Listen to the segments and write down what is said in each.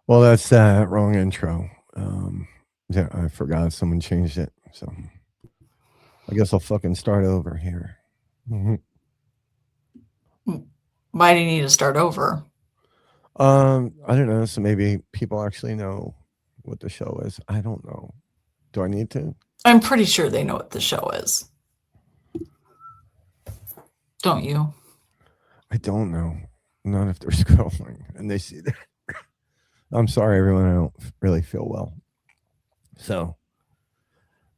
Well, that's that wrong intro. Yeah, I forgot someone changed it, so I guess I'll fucking start over here. Mhm. Why do you need to start over? I don't know. So maybe people actually know what the show is. I don't know. Do I need to? I'm pretty sure they know what the show is. Don't you? I don't know. Not if they're scrolling and they see that. I'm sorry, everyone. I don't really feel well, so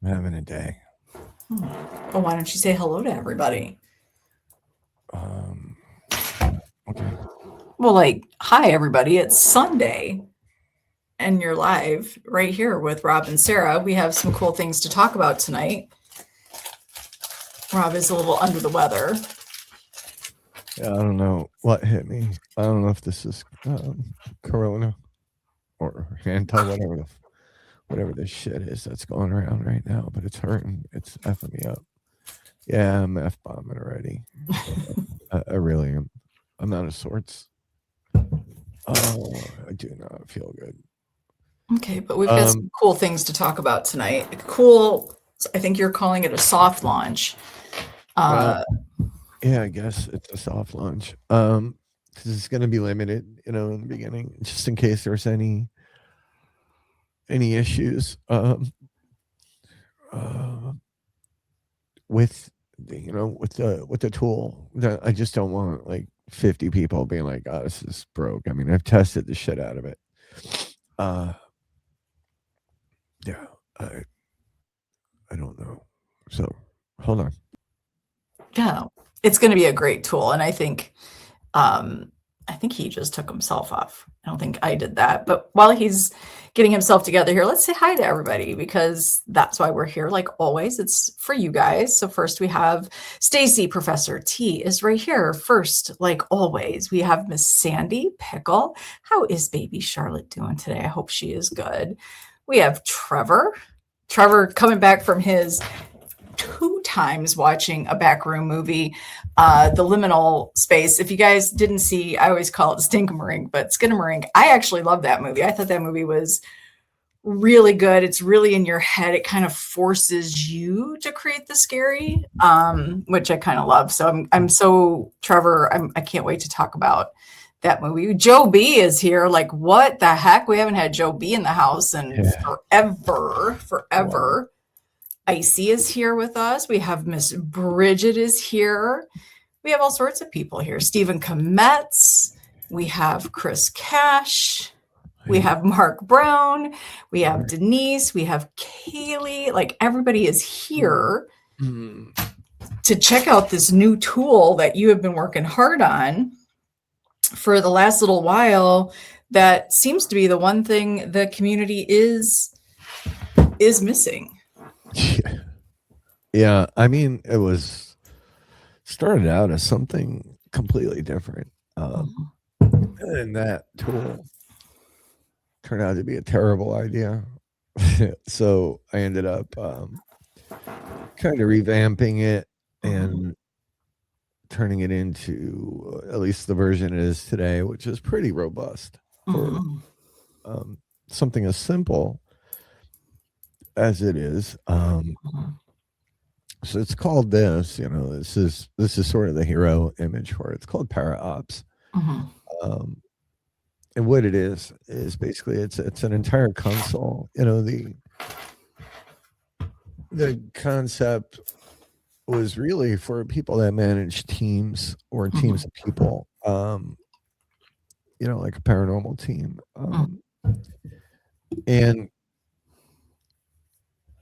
I'm having a day. Well, why don't you say hello to everybody? Um, okay. Well, like, hi, everybody. It's Sunday, and you're live right here with Rob and Sarah. We have some cool things to talk about tonight. Rob is a little under the weather. Yeah, I don't know what hit me. I don't know if this is Corona or anti whatever this shit is that's going around right now, but it's hurting. It's effing me up. Yeah, I'm F bombing already. I really am. I'm out of sorts. Oh, I do not feel good. Okay, but we've got some Um, cool things to talk about tonight. Cool. I think you're calling it a soft launch. well, Uh, yeah, I guess it's a soft launch. Because it's going to be limited, in the beginning, just in case there's any issues. Uh, with with the tool that I just don't want like 50 people being like, oh, this is broke. I mean, I've tested the shit out of it. Uh yeah, I I don't know. So hold on. yeah, it's going to be a great tool, and um, I think he just took himself off. I don't think I did that. But while he's getting himself together here, let's say hi to everybody because that's why we're here. Like always, it's for you guys. So first we have Stacy. Professor T is right here. First, like always, we have Miss Sandy Pickle. How is baby Charlotte doing today? I hope she is good. We have Trevor. Trevor coming back from his two times watching a backroom movie, The Liminal Space. If you guys didn't see, I always call it Stinkamarink, but Skinamarink. I actually love that movie. I thought that movie was really good. It's really in your head. It kind of forces you to create the scary, which I kind of love. So I'm so Trevor. I can't wait to talk about that movie. Joe B is here. Like what the heck? We haven't had Joe B in the house in Yeah. forever, Wow. forever. Icy is here with us. We have Miss Bridget is here. We have all sorts of people here. Stephen Kometz. We have Chris Cash. We Hey, have Mark Brown. We have Mark. Denise. We have Kaylee. Like everybody is here Mm. to check out this new tool that you have been working hard on for the last little while. That seems to be the one thing the community is missing. Yeah. Yeah, I mean, it was started out as something completely different. Mhm. And that tool turned out to be a terrible idea. So I ended up kind of revamping it Mhm. and turning it into at least the version it is today, which is pretty robust for Mhm. um, something as simple as it is. Mhm. So it's called this. This is sort of the hero image for it. It's called ParaOPS, Mhm. um, and what it is basically it's an entire console. The concept was really for people that manage teams or teams Mhm. of people. Like a paranormal team. Mhm. And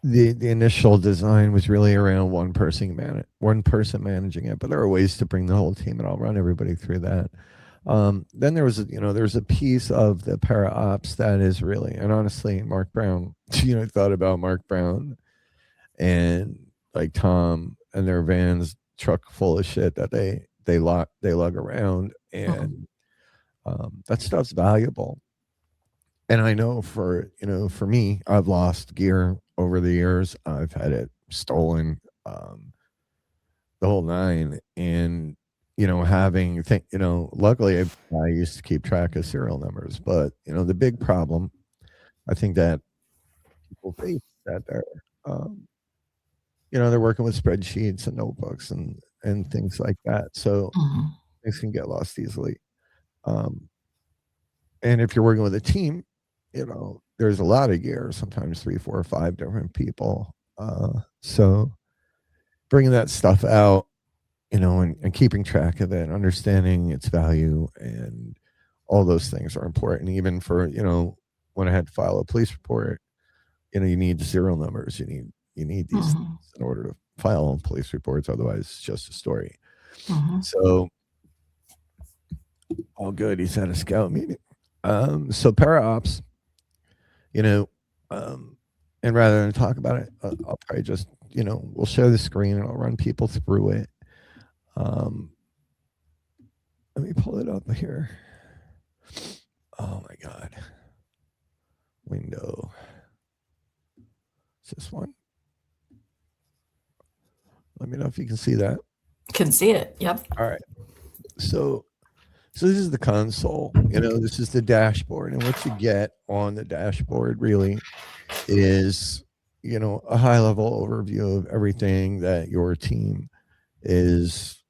the initial design was really around one person managing it, but there are ways to bring the whole team, and I'll run everybody through that. Then there's a piece of the para ops that is really, and honestly, Mark Brown, thought about Mark Brown and like Tom and their vans truck full of shit that they lug around, Mhm. and that stuff's valuable. And I know for me, I've lost gear over the years. I've had it stolen, the whole nine. And having luckily I used to keep track of serial numbers, but the big problem I think that people face that um, they're working with spreadsheets and notebooks and things like that, so Mhm. things can get lost easily. Um, and if you're working with a team, there's a lot of gear, sometimes three, four, or five different people. So bringing that stuff out, and keeping track of it, understanding its value, and all those things are important. Even for when I had to file a police report, you need serial numbers. You need these Mhm. things in order to file police reports. Otherwise, it's just a story. Mhm. So all good. He's at a scout meeting. So ParaOPS, you know, um, and rather than talk about it, I'll probably just we'll share the screen and I'll run people through it. Um, Let me pull it up here. Oh my god, window. Is this one? Let me know if you can see that. Can see it. Yep. All right. So this is the console. This is the dashboard, and what you get on the dashboard really is a high level overview of everything that your team is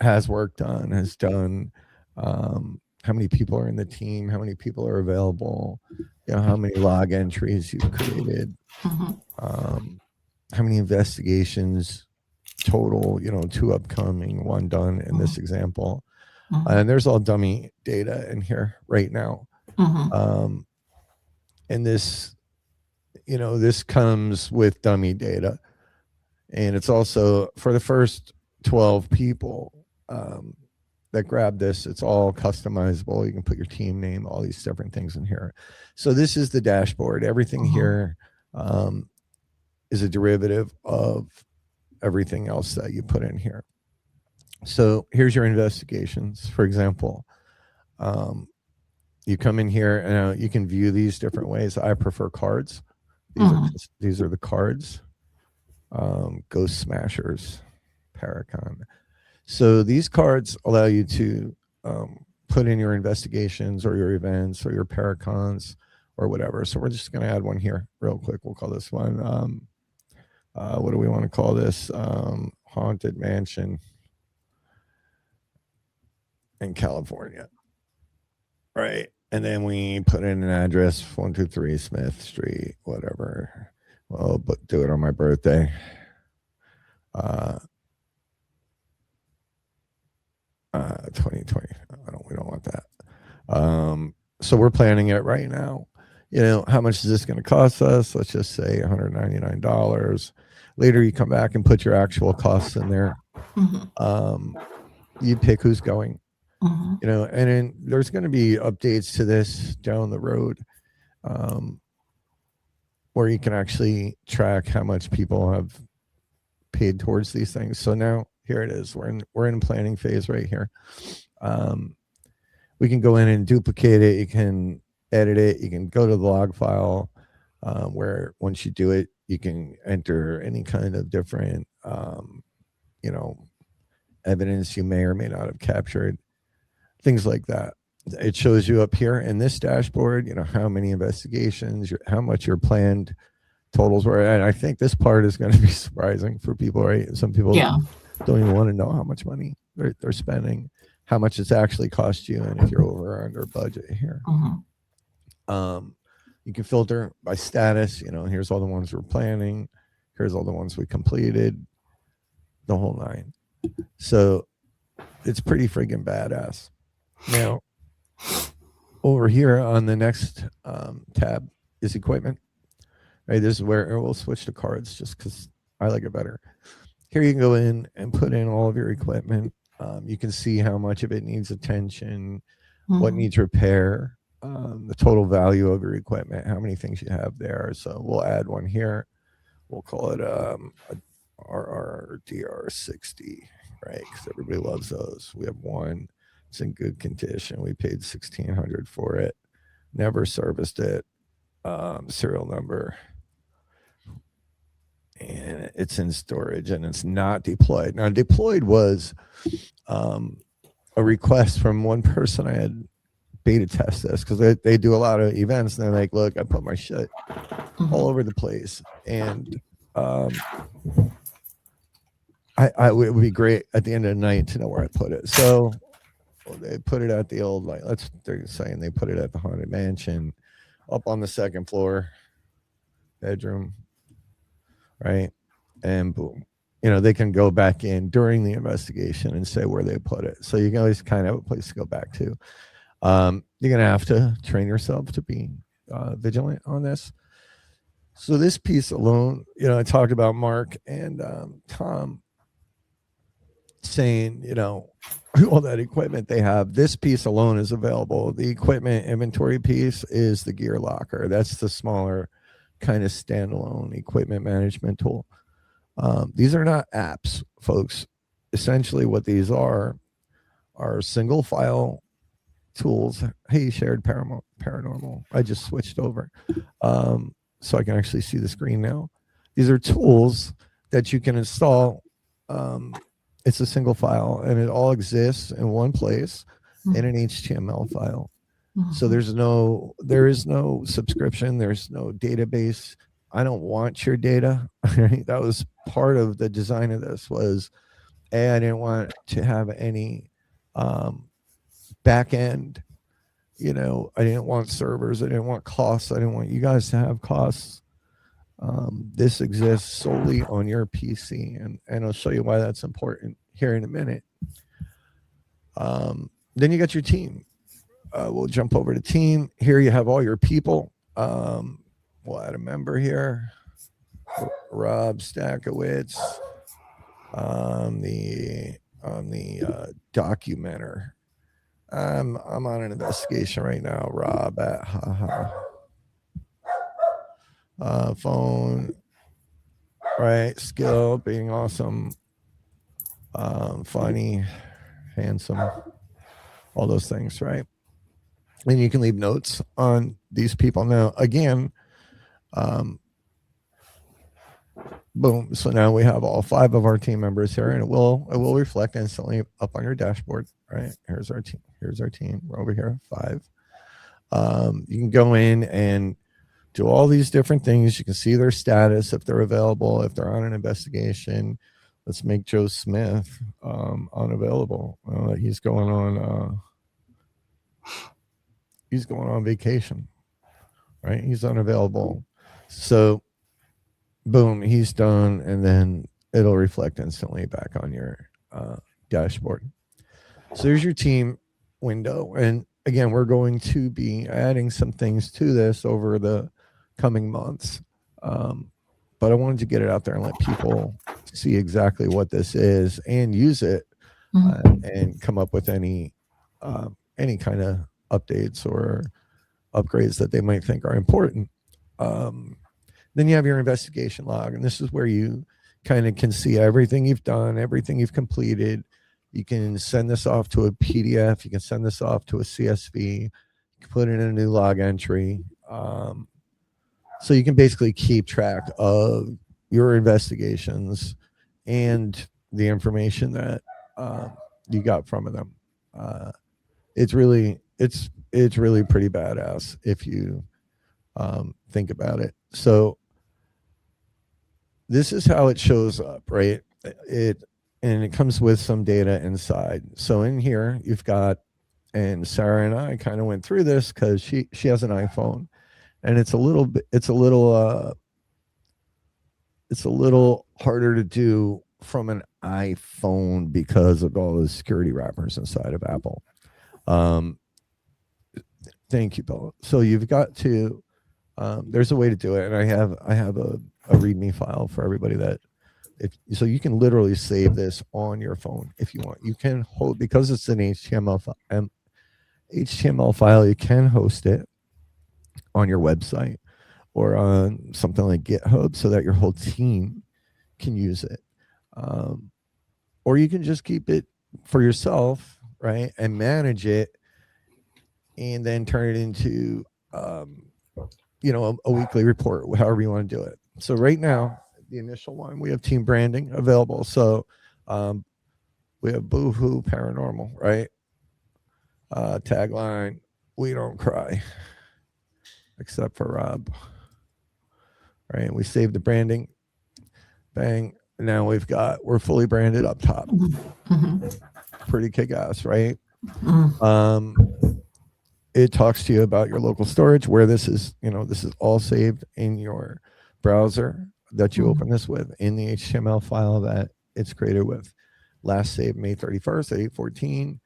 has worked on, has done. How many people are in the team? How many people are available? How many log entries you've created? Mhm. Um, how many investigations total? Two upcoming, one done in this Mhm. example. Mhm. And there's all dummy data in here right now. Mhm. Um, and this comes with dummy data, and it's also for the first 12 people that grab this. It's all customizable. You can put your team name, all these different things in here. So this is the dashboard. Everything Mhm. here um, is a derivative of everything else that you put in here. So here's your investigations. For example, um, you come in here and you can view these different ways. I prefer cards. Mhm. These are the cards. Ghost Smashers, Paracon. So these cards allow you to put in your investigations or your events or your Paracons or whatever. So we're just going to add one here real quick. We'll call this one. What do we want to call this? Haunted Mansion in California. Right. And then we put in an address 123 Smith Street, whatever. Well, but do it on my birthday. Uh, 2020. We don't want that. So we're planning it right now. How much is this going to cost us? Let's just say $199. Later, you come back and put your actual costs in there. Mhm. You pick who's going, Mhm. and then there's going to be updates to this down the road, where you can actually track how much people have paid towards these things. So now here it is. We're in planning phase right here. Um, we can go in and duplicate it. You can edit it. You can go to the log file, where once you do it, you can enter any kind of different, you know, evidence you may or may not have captured, things like that. It shows you up here in this dashboard, how many investigations, how much your planned totals were. And I think this part is going to be surprising for people, right? Some people Yeah. don't even want to know how much money they're spending, how much it's actually cost you, and if you're over or under budget here. Mhm. Um, you can filter by status. Here's all the ones we're planning. Here's all the ones we completed. The whole nine. So it's pretty friggin' badass. Now, over here on the next tab is equipment. Right, this is where we'll switch to cards just because I like it better. Here you can go in and put in all of your equipment. You can see how much of it needs attention, what Mhm. needs repair, the total value of your equipment, how many things you have there. So we'll add one here. We'll call it a RRDR60, right? Because everybody loves those. We have one. It's in good condition. We paid 1,600 for it. Never serviced it. Serial number and it's in storage and it's not deployed. Now, deployed was a request from one person. I had beta test this because they do a lot of events, and they're like, look, I put my shit all over the place, and it would be great at the end of the night to know where I put it. So they put it at the old, like, they're saying they put it at the haunted mansion up on the second floor bedroom, right? And boom, they can go back in during the investigation and say where they put it. So you can always kind of have a place to go back to. You're going to have to train yourself to be vigilant on this. So this piece alone, I talked about Mark and Tom saying, all that equipment they have. This piece alone is available. The equipment inventory piece is the GearLOCKER. That's the smaller kind of standalone equipment management tool. These are not apps, folks. Essentially what these are single file tools. Hey, shared paranormal. I just switched over so I can actually see the screen now. These are tools that you can install. It's a single file, and it all exists in one place in an HTML file. So there is no subscription. There's no database. I don't want your data. That was part of the design of this. Was I didn't want to have any back end. I didn't want servers. I didn't want costs. I didn't want you guys to have costs. This exists solely on your PC, and I'll show you why that's important here in a minute. Then you got your team. We'll jump over to team. Here you have all your people. We'll add a member here. Rob Stackowitz on the documenter. I'm on an investigation right now. Rob at phone, right? Skill, being awesome, funny, handsome, all those things, right? And you can leave notes on these people. Now, again, boom. So now we have all 5 of our team members here, and it will reflect instantly up on your dashboard, right? Here's our team. We're over here, 5. You can go in and do all these different things. You can see their status, if they're available, if they're on an investigation. Let's make Joe Smith unavailable. He's going on vacation, right? He's unavailable. So boom, he's done, and then it'll reflect instantly back on your dashboard. So there's your team window. And again, we're going to be adding some things to this over the coming months. But I wanted to get it out there and let people see exactly what this is and use it and come up with any kind of updates or upgrades that they might think are important. Then you have your investigation log, and this is where you kind of can see everything you've done, everything you've completed. You can send this off to a PDF. You can send this off to a CSV. You can put it in a new log entry. So you can basically keep track of your investigations and the information that you got from them. It's really pretty badass if you think about it. So this is how it shows up, right? It comes with some data inside. So in here you've got, and Sarah and I kind of went through this because she has an iPhone, and it's a little harder to do from an iPhone because of all the security wrappers inside of Apple. Thank you, Bella. So you've got to there's a way to do it, and I have a README file for everybody that so you can literally save this on your phone if you want. You can hold, because it's an HTML file, you can host it on your website or on something like GitHub so that your whole team can use it. Or you can just keep it for yourself, right, and manage it, and then turn it into a weekly report, however you want to do it. So right now, the initial one. We have team branding available. So um, we have Boohoo Paranormal, right? Tagline: We don't cry, except for Rob. Right? We saved the branding. Bang. Now we're fully branded up top. Mhm. Pretty kick ass, right? Mhm. Um, it talks to you about your local storage, where this is all saved in your browser that you Mhm. open this with, in the HTML file that it's created with. Last saved May 31st at 8:14.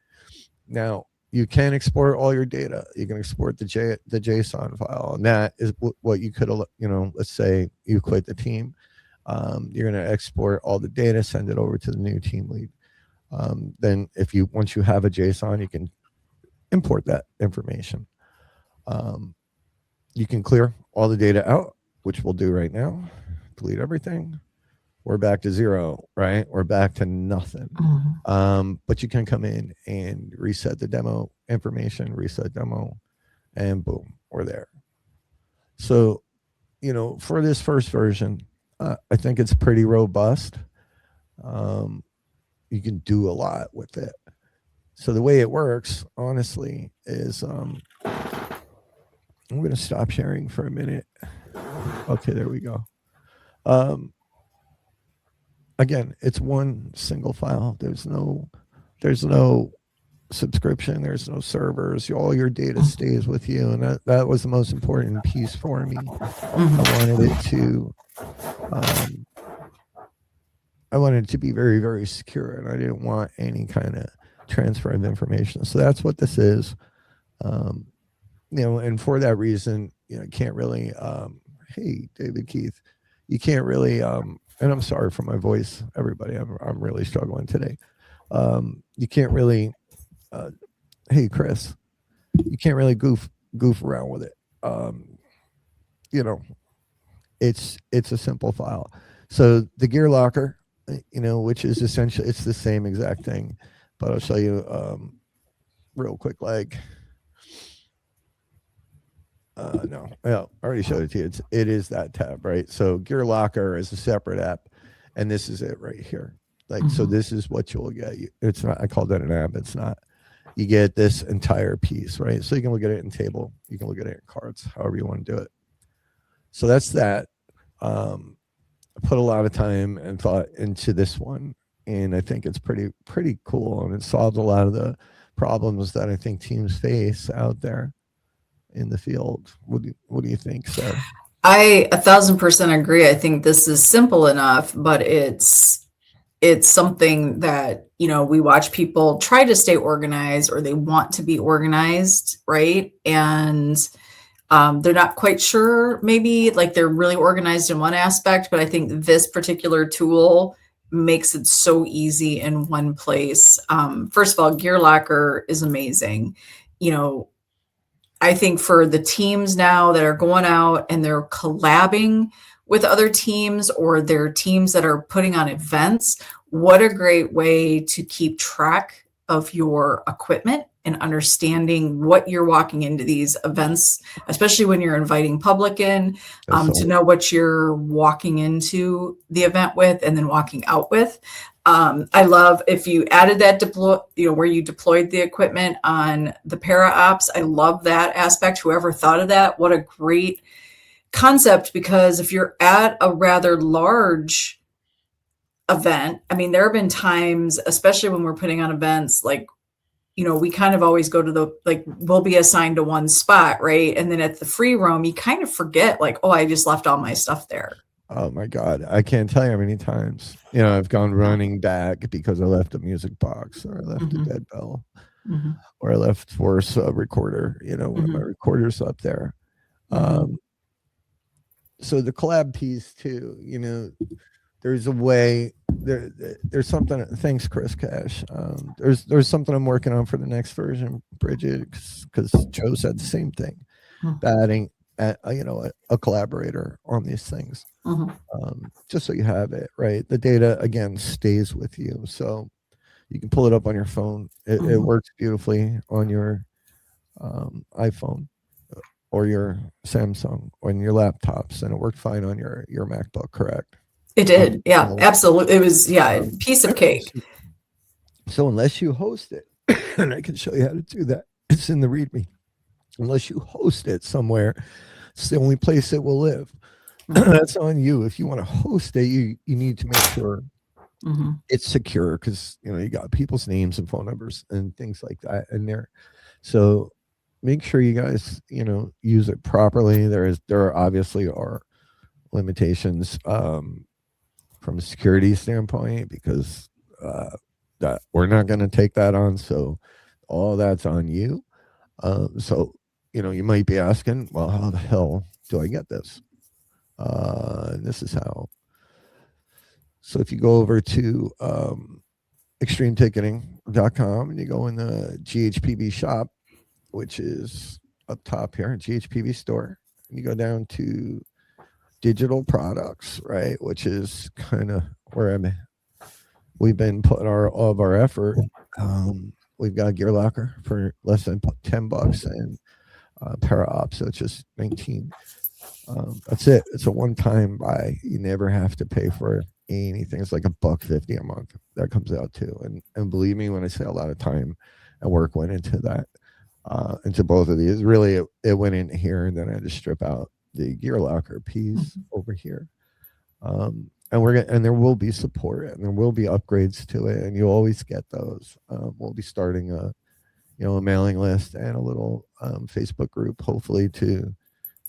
Now you can export all your data. You can export the JSON file, and that is what you could, let's say you quit the team. You're going to export all the data, send it over to the new team lead. Then once you have a JSON, you can import that information. Um, you can clear all the data out, which we'll do right now. Delete everything. We're back to zero, right? We're back to nothing. Mhm. But you can come in and reset the demo information, reset demo, and boom, we're there. So, for this first version, I think it's pretty robust. Um, you can do a lot with it. So the way it works, honestly, is I'm going to stop sharing for a minute. Okay, there we go. Um, Again, it's one single file. There's no subscription. There's no servers. All your data stays with you, and that was the most important piece for me. I Mhm. wanted it to um, I wanted it to be very, very secure, and I didn't want any kind of transfer of information. So that's what this is. Um, and for that reason, can't really. Hey, David Keith, you can't really. And I'm sorry for my voice, everybody. I'm really struggling today. You can't really. Uh, hey, Chris, you can't really goof around with it. Um, you know, it's a simple file. So the gear locker, which is essentially it's the same exact thing, but I'll show you real quick. Like, no, I already showed it to you. It is that tab, right? So gear locker is a separate app, and this is it right here. Like, so Mhm. this is what you'll get. It's not. I call that an app. It's not. You get this entire piece, right? So you can look at it in table. You can look at it in cards, however you want to do it. So that's that. I put a lot of time and thought into this one, and I think it's pretty cool, and it solved a lot of the problems that I think teams face out there in the field. What do you think, Sarah? I 1,000% agree. I think this is simple enough, but it's something that, we watch people try to stay organized or they want to be organized, right? And they're not quite sure, maybe like they're really organized in one aspect, but I think this particular tool makes it so easy in one place. First of all, GearLOCKER is amazing. You know, I think for the teams now that are going out and they're collabing with other teams or their teams that are putting on events, what a great way to keep track of your equipment and understanding what you're walking into these events, especially when you're inviting public in, That's to all. know what you're walking into the event with and then walking out with. I love if you added that where you deployed the equipment on the ParaOPS. I love that aspect. Whoever thought of that, what a great concept, because if you're at a rather large event, I mean, there have been times, especially when we're putting on events, like, we kind of always go to we'll be assigned to one spot, right? And then at the free roam, you kind of forget, like, oh, I just left all my stuff there. Oh my God, I can't tell you how many times I've gone running back because I left a music box, or I left a Mhm, dead bell, mhm, or I left Force a recorder. One of my mhm, recorders up there. mhm, Um, so the collab piece too. There's a way there's something. Thanks, Chris Cash. There's something I'm working on for the next version, Bridget, because Joe said the same thing, mhm, batting at a collaborator on these things, mhm, just so you have it right. The data again stays with you, so you can pull it up on your phone. It mhm. works beautifully on your iPhone or your Samsung, on your laptops, and it worked fine on your MacBook. Correct? It did. You Yeah, know, absolutely. It was, yeah, piece of cake. so unless you host it, and I can show you how to do that, it's in the README. Unless you host it somewhere, it's the only place it will live. Mhm, That's on you. If you want to host it, you need to make sure mhm. it's secure, because you got people's names and phone numbers and things like that in there. So make sure you guys use it properly. There obviously are limitations from a security standpoint, because that we're not going to take that on. So all that's on you. So you might be asking, well, how the hell do I get this? And this is how. So if you go over to extremeticketing.com and you go in the GHPB shop, which is up top here, GHPB store, and you go down to digital products, right, which is kind of where we've been putting all of our effort. We've got GearLOCKER for less than $10, and ParaOPS, so it's just 19. That's it. It's a one-time buy. You never have to pay for anything. It's like $1.50 a month that comes out too. And believe me when I say a lot of time and work went into that, into both of these. Really, it went in here, and then I had to strip out the GearLOCKER piece over here. And there will be support, and there will be upgrades to it, and you'll always get those. We'll be starting a mailing list and a little Facebook group, hopefully, to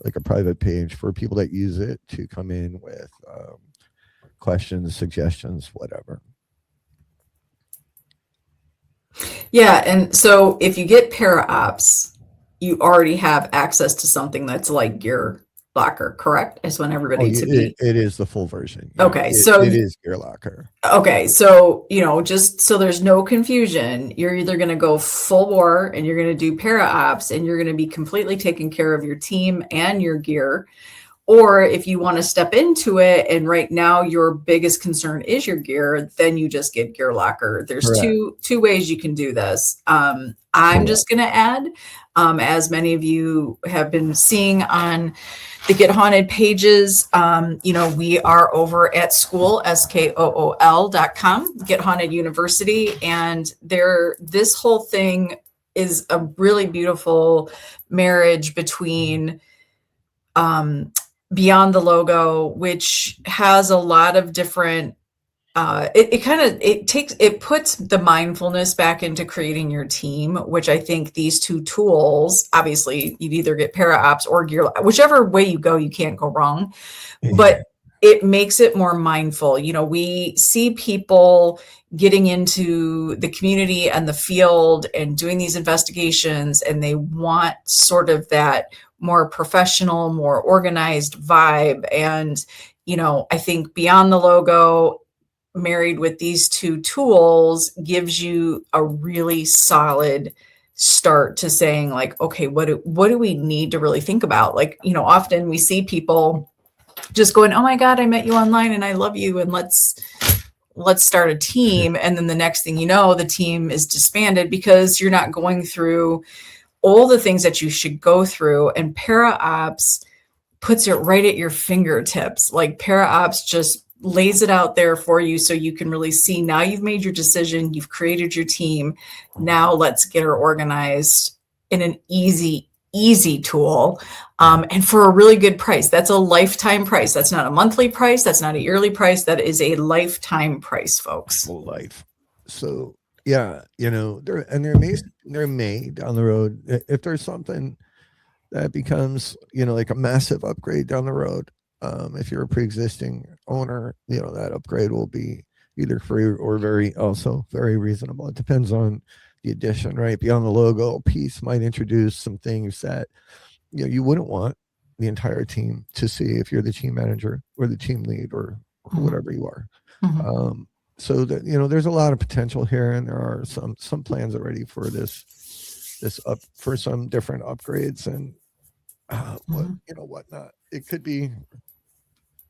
like a private page for people that use it to come in with questions, suggestions, whatever. Yeah, and so if you get ParaOPS, you already have access to something that's like GearLOCKER, correct? I just want Oh, everybody to be it is the full version. Yeah, okay. it is GearLOCKER. Okay, so just so there's no confusion, you're either going to go full bore and you're going to do ParaOPS and you're going to be completely taking care of your team and your gear, or if you want to step into it and right now your biggest concern is your gear, then you just get GearLOCKER. There's Correct. two ways you can do this. I'm Correct. just going to add, as many of you have been seeing on the Get Haunted pages, we are over at school, SKOOL.com, Get Haunted University, and this whole thing is a really beautiful marriage between Beyond the Logo, which has a lot of different it puts the mindfulness back into creating your team, which I think these two tools, obviously you'd either get ParaOPS or Gear, whichever way you go, you can't go wrong, but it makes it more mindful. We see people getting into the community and the field and doing these investigations, and they want sort of that more professional, more organized vibe. And, I think Beyond the Logo married with these two tools gives you a really solid start to saying like, okay, what do we need to really think about? Like, often we see people just going, oh my God, I met you online and I love you. And let's start a team. And then the next thing you know, the team is disbanded because you're not going through all the things that you should go through. And ParaOPS puts it right at your fingertips. Like ParaOPS just lays it out there for you so you can really see, now you've made your decision, you've created your team. Now let's get her organized in an easy tool, and for a really good price. That's a lifetime price. That's not a monthly price. That's not a yearly price. That is a lifetime price, folks. Full life. So yeah, they're made down the road. If there's something that becomes like a massive upgrade down the road, if you're a pre-existing owner, that upgrade will be either free or very reasonable. It depends on the addition, right? Beyond the Logo piece might introduce some things that you wouldn't want the entire team to see if you're the team manager or the team lead or whatever you are. So that there's a lot of potential here, and there are some plans already for this up for some different upgrades and whatnot. It could be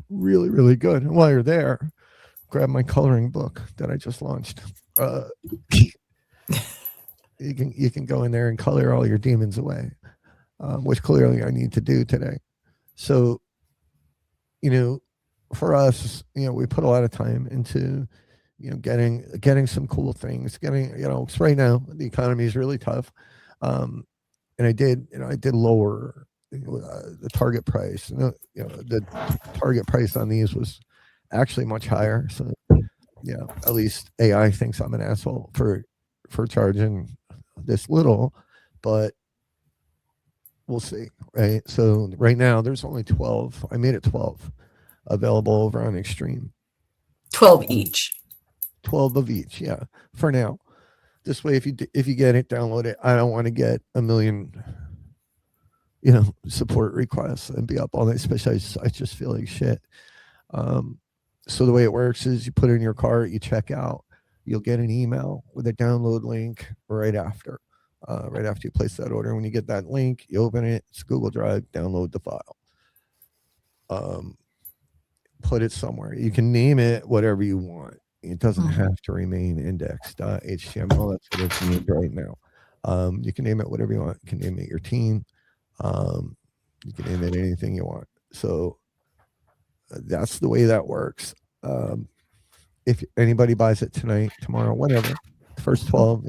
really, really good. And while you're there, grab my coloring book that I just launched. You can go in there and color all your demons away, which clearly I need to do today. So, for us, we put a lot of time into, getting some cool things, getting, 'cause right now the economy is really tough. And I did lower the target price. The target price on these was actually much higher. So yeah, at least AI thinks I'm an asshole for charging this little, but we'll see, right? So right now there's only 12. I made it 12 available over on Extreme. 12 each. 12 of each, yeah, for now. This way, if you get it, download it. I don't want to get a million, support requests and be up all night, especially I just feel like shit. So the way it works is you put it in your cart, you check out, you'll get an email with a download link right after you place that order. When you get that link, you open it, it's Google Drive, download the file. Put it somewhere. You can name it whatever you want. It doesn't have to remain index.html. That's what it's named right now. You can name it whatever you want. You can name it your team. You can name it anything you want. So that's the way that works. If anybody buys it tonight, tomorrow, whatever, first 12,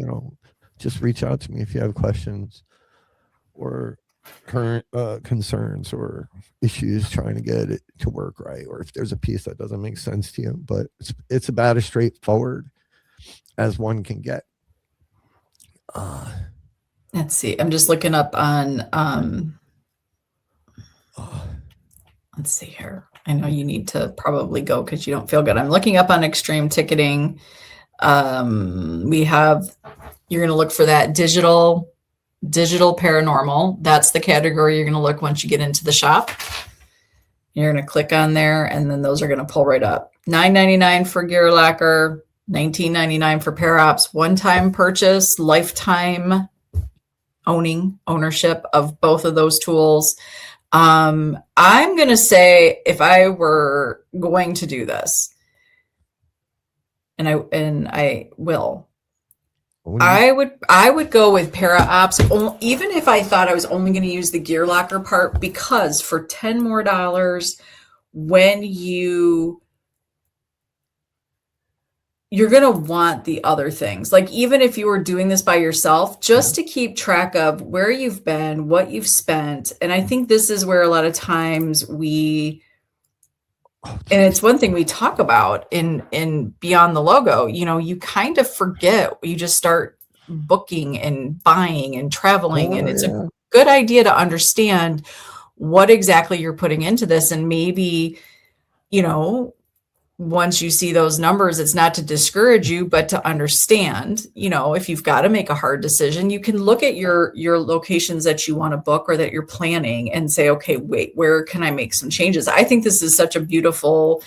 just reach out to me if you have questions or current concerns or issues trying to get it to work right, or if there's a piece that doesn't make sense to you. But it's about as straightforward as one can get. Let's see. I'm just looking up on let's see here. I know you need to probably go because you don't feel good. I'm looking up on Extreme Ticketing. You're going to look for that digital paranormal. That's the category you're going to look once you get into the shop. You're going to click on there, and then those are going to pull right up. $9.99 for GearLOCKER, $19.99 for ParaOPS. One-time purchase, lifetime ownership of both of those tools. I'm going to say, if I were going to do this, and I will, I would go with ParaOPS, even if I thought I was only going to use the GearLOCKER part, because for $10 more, when you're going to want the other things. Like, even if you were doing this by yourself, just to keep track of where you've been, what you've spent. And I think this is where a lot of times and it's one thing we talk about in Beyond the Logo, you kind of forget. You just start booking and buying and traveling. And it's a good idea to understand what exactly you're putting into this. And maybe, once you see those numbers, it's not to discourage you, but to understand, if you've got to make a hard decision, you can look at your locations that you want to book or that you're planning and say, okay, wait, where can I make some changes? I think this is such a beautiful,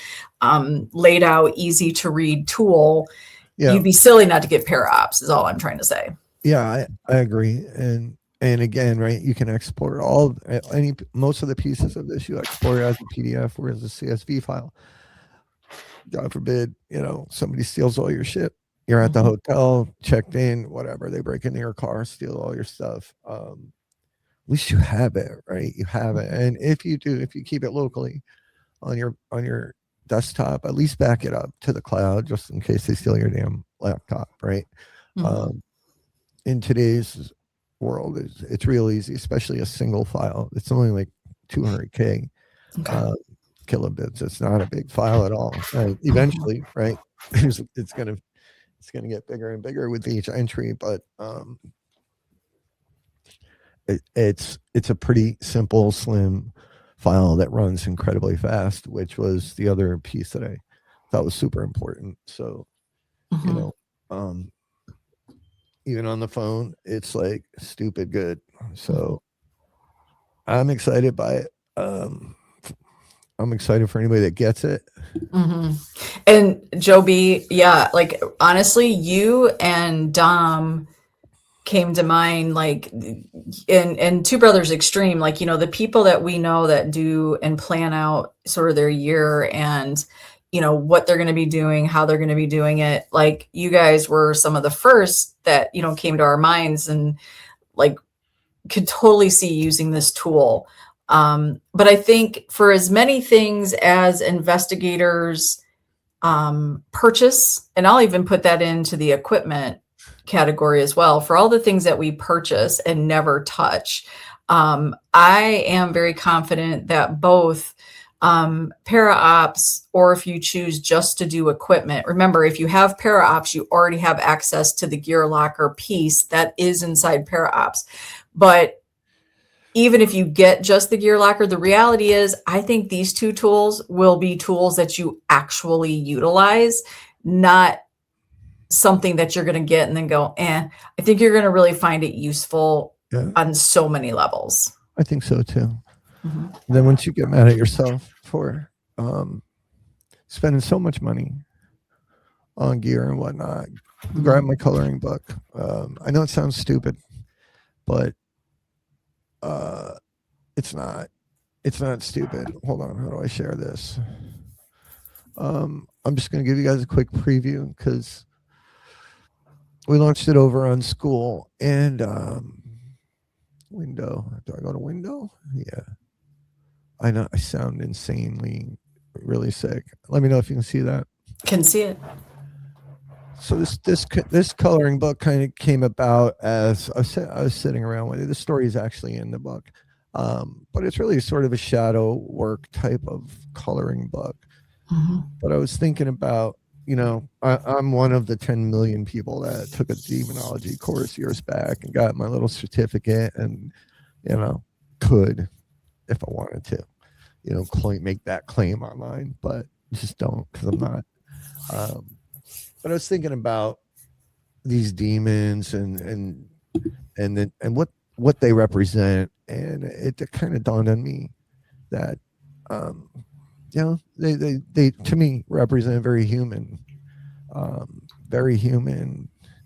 laid out, easy to read tool. Yeah. You'd be silly not to get ParaOPS is all I'm trying to say. Yeah, I agree. And again, right, you can export most of the pieces of this, you export it as a PDF or as a CSV file. God forbid, somebody steals all your shit. You're at the hotel, checked in, whatever. They break into your car, steal all your stuff. At least you have it, right? You have it. And if you keep it locally on your desktop, at least back it up to the cloud just in case they steal your damn laptop, right? In today's world, it's real easy, especially a single file. It's only like 200K. Kilobits. It's not a big file at all. Eventually, right? It's gonna get bigger and bigger with each entry, but it's a pretty simple, slim file that runs incredibly fast, which was the other piece that I thought was super important. So, even on the phone, it's like stupid good. So I'm excited by it. I'm excited for anybody that gets it. And Joe B, yeah, like honestly, you and Dom came to mind, like in Two Brothers Extreme, like, the people that we know that do and plan out sort of their year and, what they're going to be doing, how they're going to be doing it. Like, you guys were some of the first that, came to our minds and like could totally see using this tool. But I think for as many things as investigators purchase, and I'll even put that into the equipment category as well, for all the things that we purchase and never touch, I am very confident that both ParaOPS, or if you choose just to do equipment, remember, if you have ParaOPS, you already have access to the GearLOCKER piece that is inside ParaOPS. But even if you get just the GearLOCKER, the reality is I think these two tools will be tools that you actually utilize, not something that you're going to get and then go, I think you're going to really find it useful on so many levels. I think so too. Then once you get mad at yourself for spending so much money on gear and whatnot, grab my coloring book. I know it sounds stupid, but it's not stupid. Hold on, how do I share this? I'm just going to give you guys a quick preview because we launched it over on School and window. Do I go to window? Yeah. I know I sound insanely really sick. Let me know if you can see that. Can see it. So this coloring book kind of came about as I was sitting around with it. The story is actually in the book, but it's really sort of a shadow work type of coloring book. But I was thinking about, I'm one of the 10 million people that took a demonology course years back and got my little certificate, and could, if I wanted to, make that claim online, but just don't, because I'm not. But I was thinking about these demons and what they represent, and it kind of dawned on me that they to me represent very human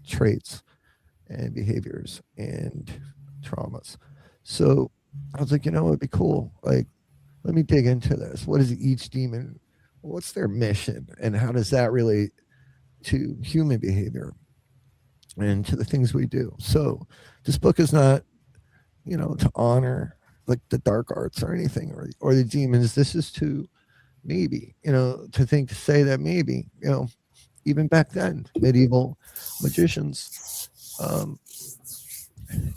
traits and behaviors and traumas. So I was like, it'd be cool. Like, let me dig into this. What is each demon? What's their mission, and how does that relate to human behavior and to the things we do? So this book is not, to honor like the dark arts or anything, or the demons. This is to maybe, to say that maybe, even back then, medieval magicians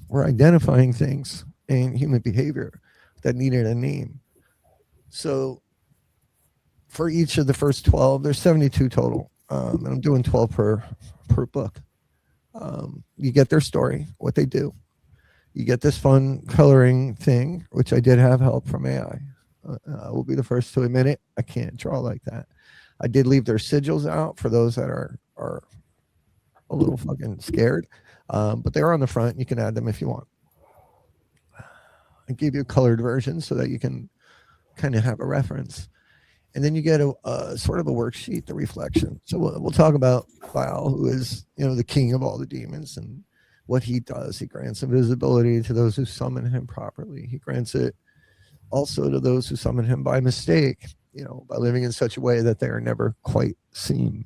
were identifying things in human behavior that needed a name. So for each of the first 12, there's 72 total. And I'm doing 12 per book. You get their story, what they do. You get this fun coloring thing, which I did have help from AI. I will be the first to admit it. I can't draw like that. I did leave their sigils out for those that are a little fucking scared. But they're on the front. You can add them if you want. I gave you a colored version so that you can kind of have a reference. And then you get a sort of a worksheet, the reflection. So we'll talk about Baal, who is, the king of all the demons, and what he does. He grants invisibility to those who summon him properly. He grants it also to those who summon him by mistake, by living in such a way that they are never quite seen.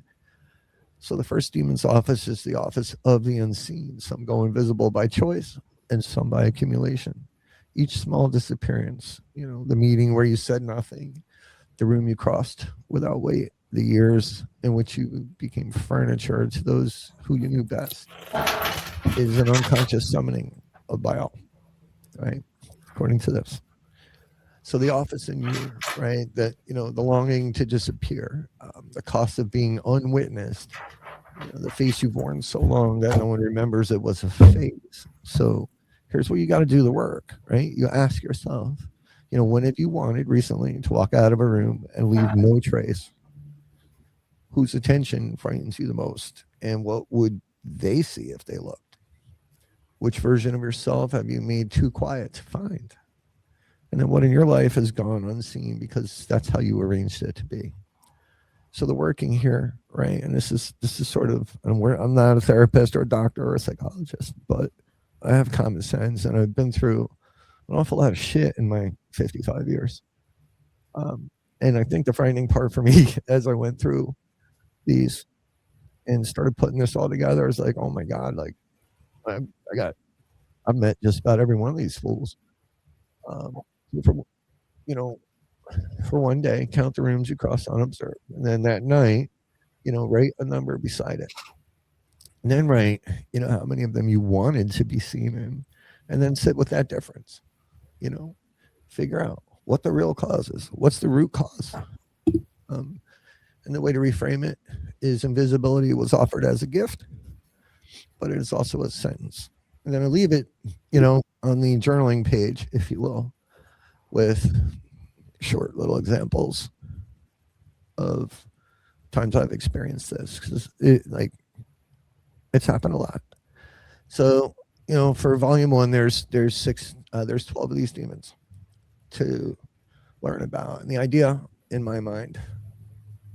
So the first demon's office is the office of the unseen. Some go invisible by choice and some by accumulation. Each small disappearance, the meeting where you said nothing, the room you crossed without weight, the years in which you became furniture to those who you knew best, is an unconscious summoning of Baal, right? According to this. So the office in you, right, that, the longing to disappear, the cost of being unwitnessed, the face you've worn so long that no one remembers it was a phase. So here's where you got to do the work, right? You ask yourself, when have you wanted recently to walk out of a room and leave no trace? Whose attention frightens you the most? And what would they see if they looked? Which version of yourself have you made too quiet to find? And then what in your life has gone unseen because that's how you arranged it to be. So the working here, right? And this is sort of, I'm not a therapist or a doctor or a psychologist, but I have common sense, and I've been through an awful lot of shit in my 55 years. And I think the frightening part for me as I went through these and started putting this all together is like, oh my God, like I've met just about every one of these fools. for, you know, for one day, count the rooms you crossed unobserved. And then that night, write a number beside it. And then write, how many of them you wanted to be seen in. And then sit with that difference. Figure out what the real cause is. What's the root cause? And the way to reframe it is invisibility was offered as a gift, but it is also a sentence. And then I leave it, on the journaling page, if you will, with short little examples of times I've experienced this, because it's happened a lot. So, for volume 1, there's 12 of these demons to learn about. And the idea in my mind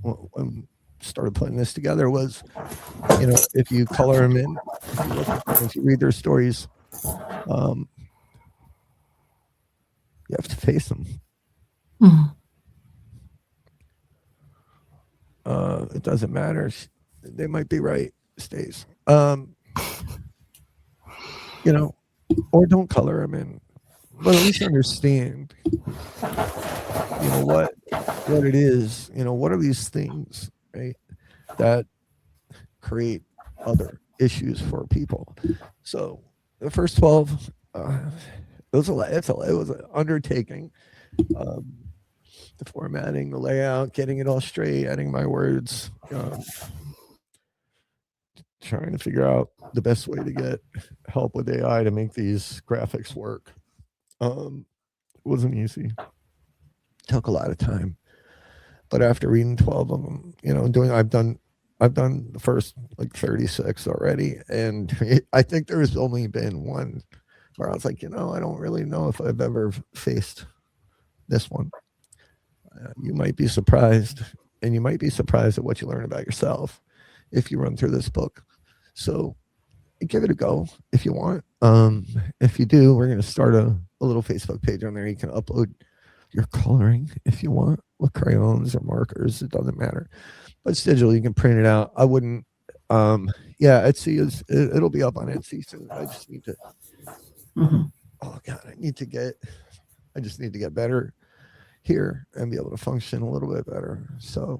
when I started putting this together was, if you color them in, if you read their stories, you have to face them. It doesn't matter. They might be right. Stays. Or don't color them in, but at least understand, what it is. What are these things, right, that create other issues for people? So the first 12, it was an undertaking. The formatting, the layout, getting it all straight, adding my words, trying to figure out the best way to get help with AI to make these graphics work. It wasn't easy. Took a lot of time. But after reading 12 of them, I've done the first 36 already, and I think there's only been one where I was like, I don't really know if I've ever faced this one. You might be surprised, and you might be surprised at what you learn about yourself if you run through this book. So give it a go if you want. If you do, we're going to start a little Facebook page on there. You can upload your coloring if you want with crayons or markers. It doesn't matter. But it's digital. You can print it out. I wouldn't. Etsy it'll be up on Etsy soon. I just need to. Oh God, I just need to get better here and be able to function a little bit better. So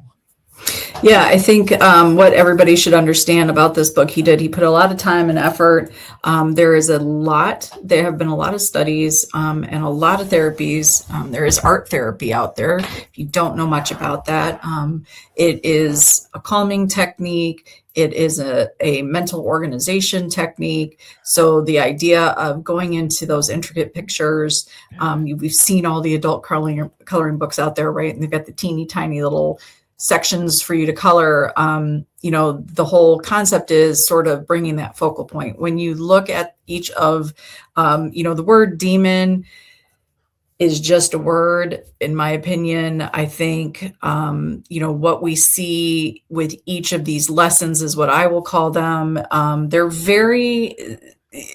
yeah, I think what everybody should understand about this book, he put a lot of time and effort. There have been a lot of studies and a lot of therapies. There is art therapy out there. If you don't know much about that, it is a calming technique. It is a mental organization technique. So the idea of going into those intricate pictures, we've seen all the adult coloring books out there, right? And they've got the teeny tiny little sections for you to color. The whole concept is sort of bringing that focal point. When you look at each of, the word demon is just a word, in my opinion. I think, what we see with each of these lessons is what I will call them.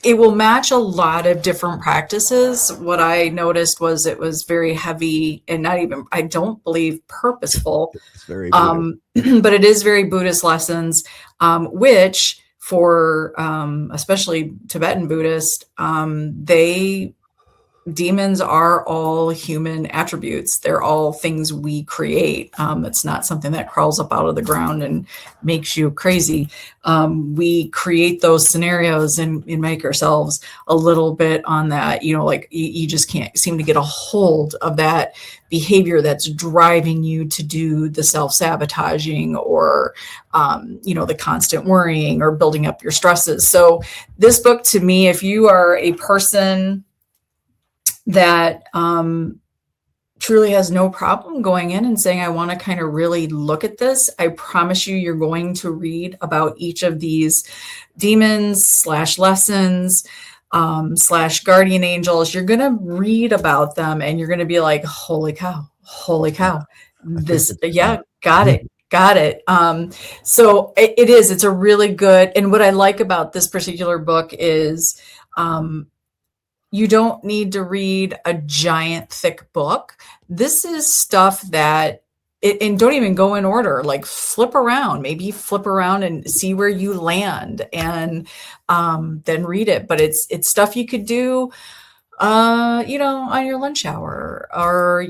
It will match a lot of different practices. What I noticed was it was very heavy and I don't believe purposeful. It's very but it is very Buddhist lessons, which for especially Tibetan Buddhist, demons are all human attributes. They're all things we create. It's not something that crawls up out of the ground and makes you crazy. We create those scenarios and make ourselves a little bit on that, you just can't seem to get a hold of that behavior that's driving you to do the self-sabotaging or, the constant worrying or building up your stresses. So this book, to me, if you are a person that truly has no problem going in and saying, I want to kind of really look at this, I promise you're going to read about each of these demons / lessons / guardian angels. You're going to read about them and you're going to be like, holy cow. Got it. So it's a really good, and what I like about this particular book is, you don't need to read a giant thick book. This is stuff that, and don't even go in order, flip around and see where you land and then read it. But it's stuff you could do On your lunch hour, or,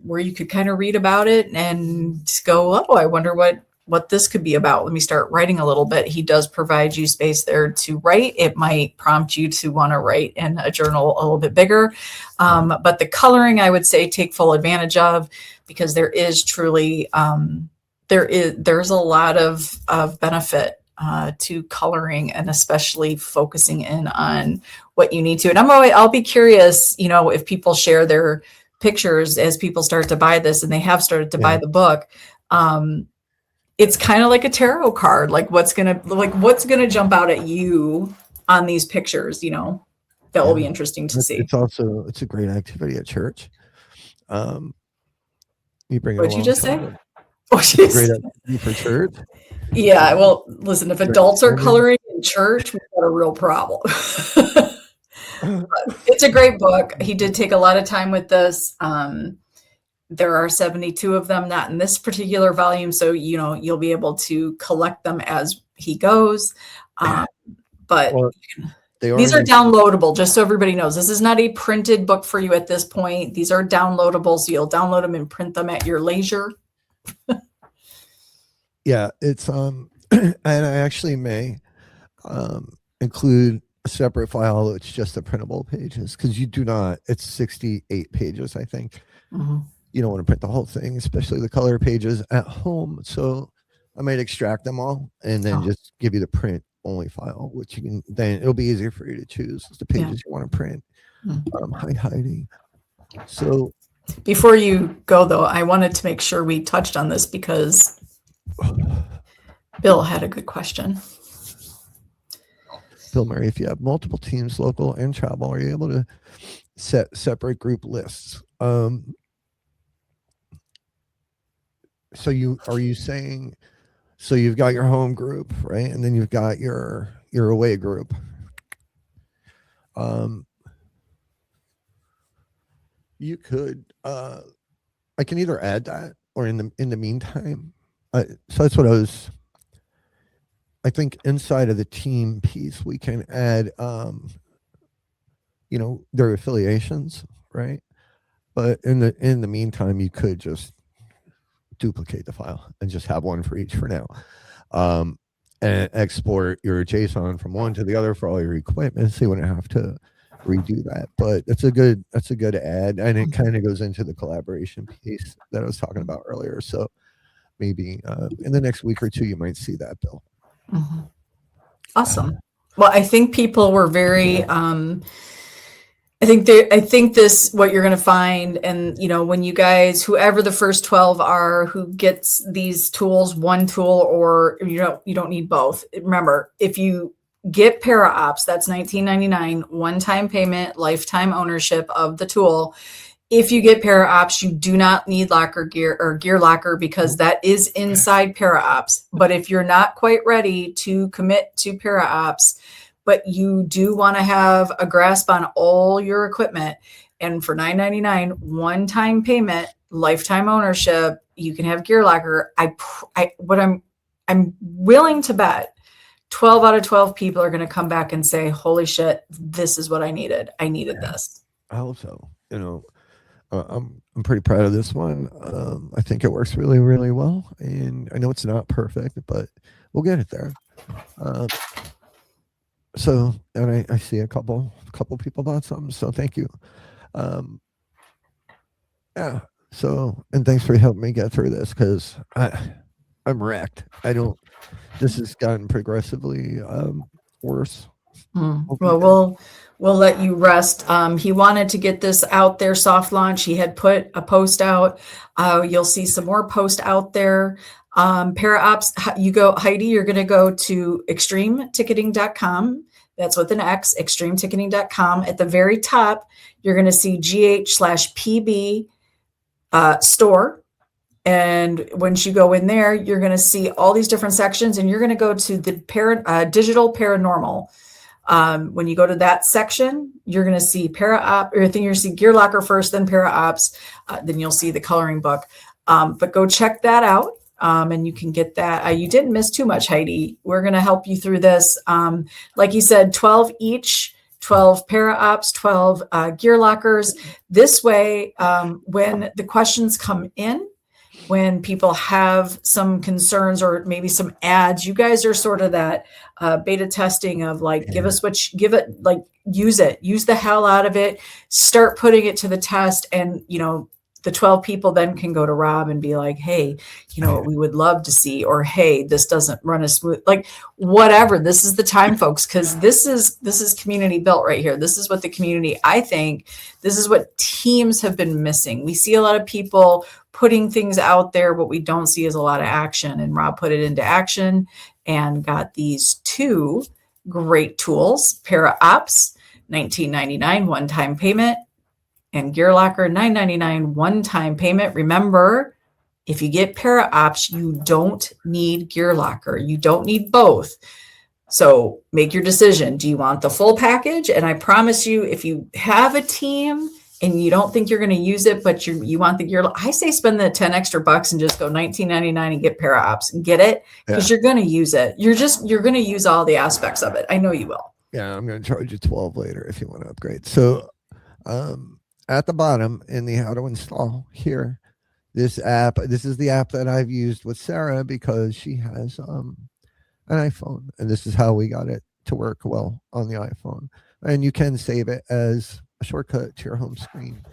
where you could kind of read about it and go, oh, I wonder what this could be about. Let me start writing a little bit. He does provide you space there to write. It might prompt you to want to write in a journal a little bit bigger. But the coloring, I would say, take full advantage of, because there is truly, there's a lot of benefit to coloring, and especially focusing in on what you need to. And I'll be curious, if people share their pictures as people start to buy this, and they have started to buy the book. It's kind of like a tarot card, like what's gonna jump out at you on these pictures, that will be interesting to see. It's a great activity at church. You bring it What'd you just say? It's a great activity for church. Yeah, well, listen, if adults are coloring in church, we've got a real problem. It's a great book. He did take a lot of time with this. There are 72 of them, not in this particular volume, so you'll be able to collect them as he goes. But these are downloadable, just so everybody knows. This is not a printed book for you at this point. These are downloadable, so you'll download them and print them at your leisure. Yeah, it's and I actually may include a separate file that's just the printable pages, because it's 68 pages, I think. Mm-hmm. You don't want to print the whole thing, especially the color pages at home. So I might extract them all and then just give you the print only file, which then it'll be easier for you to choose the pages you want to print. Mm-hmm. Hi, Heidi. So before you go, though, I wanted to make sure we touched on this, because Bill had a good question. Bill Murray, if you have multiple teams, local and travel, are you able to set separate group lists? So you've got your home group, right? And then you've got your away group. You could, I can either add that, or in the meantime, so that's what I think inside of the team piece, we can add, their affiliations, right? But in the meantime, you could just duplicate the file and just have one for each for now, and export your JSON from one to the other for all your equipment, so you wouldn't have to redo that. But that's a good add, and it kind of goes into the collaboration piece that I was talking about earlier. So maybe in the next week or two, you might see that, Bill. Mm-hmm. Awesome. Well, I think people were very I think what you're going to find, and when you guys, whoever the first 12 are who gets these tools, one tool, or you don't need both. Remember, if you get ParaOPS, that's $19.99, one-time payment, lifetime ownership of the tool. If you get ParaOPS, you do not need Locker Gear or GearLOCKER, because that is inside ParaOPS. But if you're not quite ready to commit to ParaOPS, but you do want to have a grasp on all your equipment, and for $9.99, one-time payment, lifetime ownership, you can have GearLOCKER. I'm willing to bet 12 out of 12 people are going to come back and say, holy shit, this is what I needed. I needed this. I hope so. I'm pretty proud of this one. I think it works really, really well. And I know it's not perfect, but we'll get it there. So, and I see a couple people bought something. So thank you. Yeah. So, and thanks for helping me get through this, because I'm wrecked. This has gotten progressively worse. Well, we'll let you rest. He wanted to get this out there, soft launch. He had put a post out. You'll see some more posts out there. ParaOPS, Heidi, you're going to go to extremeticketing.com. That's with an X, extremeticketing.com. At the very top, you're going to see GH/PB store. And once you go in there, you're going to see all these different sections, and you're going to go to the digital paranormal. When you go to that section, you're going to see ParaOPS, or I think you're going to see GearLOCKER first, then ParaOPS, then you'll see the coloring book. But go check that out, and you can get that. You didn't miss too much, Heidi. We're going to help you through this. Like you said, 12 each. 12 ParaOPS, 12 GearLOCKERs. This way, when the questions come in, when people have some concerns or maybe some ads, you guys are sort of that beta testing of like, give us what you, give it, like use the hell out of it, start putting it to the test. And, the 12 people then can go to Rob and be like, hey, what we would love to see, or, hey, this doesn't run as smooth, like whatever. This is the time, folks, because this is community built right here. This is what the community, I think, this is what teams have been missing. We see a lot of people putting things out there. What we don't see is a lot of action. And Rob put it into action and got these 2 great tools, ParaOPS, $19.99 one-time payment, and GearLOCKER, $9.99 one-time payment. Remember, if you get ParaOPS, you don't need GearLOCKER. You don't need both. So make your decision. Do you want the full package? And I promise you, if you have a team and you don't think you're going to use it, but you want the GearLOCKER, I say spend the 10 extra bucks and just go $19.99 and get ParaOPS and get it, because you're going to use it. You're going to use all the aspects of it. I know you will. Yeah, I'm going to charge you 12 later if you want to upgrade. So, at the bottom in the how to install here, this is the app that I've used with Sarah because she has an iPhone, and this is how we got it to work well on the iPhone. And you can save it as a shortcut to your home screen,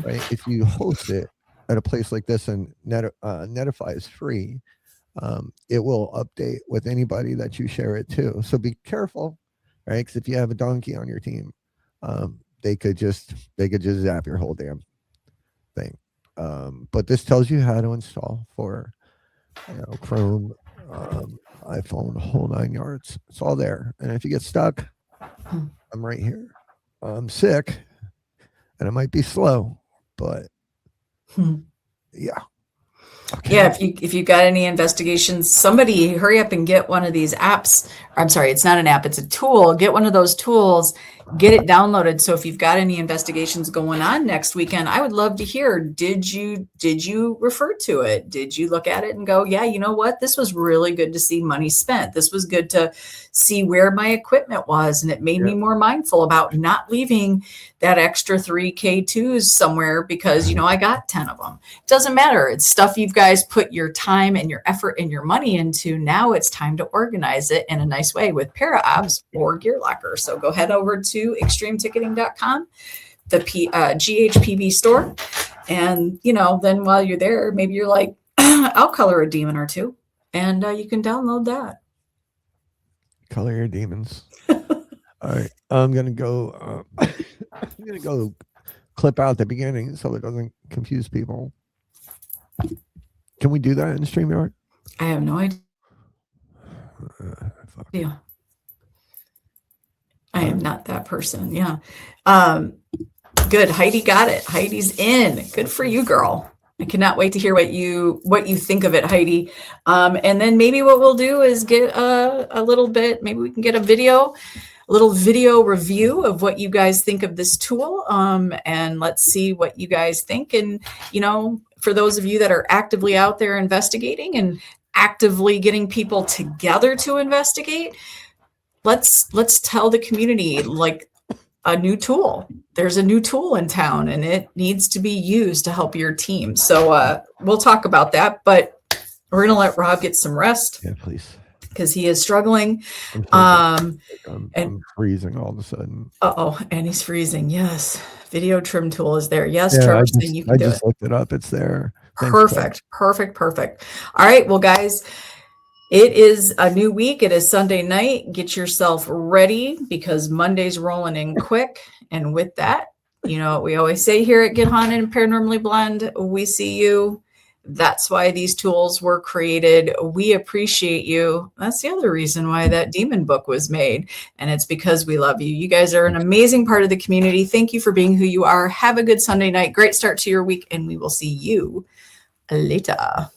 right? If you host it at a place like this, and Netify is free, it will update with anybody that you share it to. So be careful, right? Because if you have a donkey on your team, they could just zap your whole damn thing. But this tells you how to install for Chrome, iPhone, whole 9 yards. It's all there. And if you get stuck, I'm right here. I'm sick and it might be slow, but yeah. Okay. Yeah, if you got any investigations, somebody hurry up and get one of these apps. I'm sorry, it's not an app, it's a tool. Get one of those tools, get it downloaded. So if you've got any investigations going on next weekend, I would love to hear, did you refer to it? Did you look at it and go, yeah, you know what? This was really good to see money spent. This was good to see where my equipment was. And it made me more mindful about not leaving that extra 3 K2s somewhere because, I got 10 of them. It doesn't matter. It's stuff you've guys put your time and your effort and your money into. Now it's time to organize it in a nice way with ParaOPS or GearLOCKER. So go head over to extremeticketing.com, the GHPB store. And, then while you're there, maybe you're like, I'll color a demon or two, and you can download that. Color your demons. All right. I'm going to go, clip out the beginning so it doesn't confuse people. Can we do that in StreamYard? I have no idea. Yeah. I am not that person. Yeah. Good. Heidi got it. Heidi's in. Good for you, girl. I cannot wait to hear what you think of it, Heidi. And then maybe what we'll do is get a little bit, maybe we can get a little video review of what you guys think of this tool. And let's see what you guys think. And, for those of you that are actively out there investigating and actively getting people together to investigate, let's tell the community like a new tool. There's a new tool in town and it needs to be used to help your team. So we'll talk about that, but we're going to let Rob get some rest. Yeah, please. Because he is struggling. I'm freezing all of a sudden. And he's freezing. Yes. Video trim tool is there. Yes, Trevor, you can do it. I just looked it up. It's there. Thanks, perfect. All right. Well, guys, it is a new week. It is Sunday night. Get yourself ready because Monday's rolling in quick. And with that, what we always say here at Get Haunted and Paranormally Blend, we see you. That's why these tools were created. We appreciate you. That's the other reason why that demon book was made. And it's because we love you. You guys are an amazing part of the community. Thank you for being who you are. Have a good Sunday night. Great start to your week. And we will see you later.